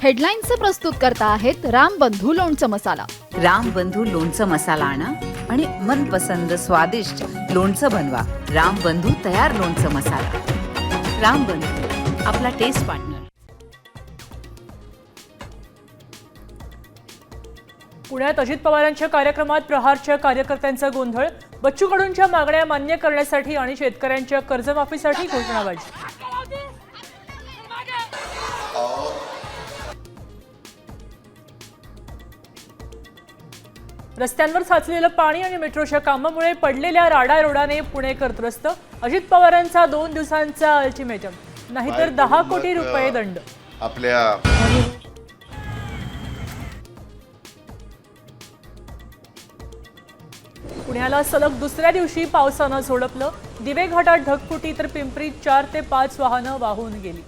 हेडलाईन्सचे प्रस्तुत करता आहेत रामबंधू लोणचं मसाला. रामबंधू लोणचं मसाला आणा आणि मनपसंद स्वादिष्ट लोणचं बनवा. रामबंधू तयार लोणचं मसाला. रामबंधू, आपला टेस्ट पार्टनर. पुण्यात अजित पवारांच्या कार्यक्रमात प्रहारच्या कार्यकर्त्यांचा गोंधळ. बच्चू कडूंच्या मागण्या मान्य करण्यासाठी आणि शेतकऱ्यांच्या कर्जमाफीसाठी घोषणाबाजी. रस्त्यांवर साचलेलं पाणी आणि मेट्रोच्या कामामुळे पडलेल्या राडारोडाने पुणेकर त्रस्त. अजित पवारांचा 2 दिवसांचा अल्टिमेटम, नाहीतर 10 कोटी रुपये दंड. आपल्या पुण्याला सलग दुसऱ्या दिवशी पावसानं झोडपलं. दिवे घाटात ढगफुटी तर पिंपरीत 4 ते 5 वाहनं वाहून गेली.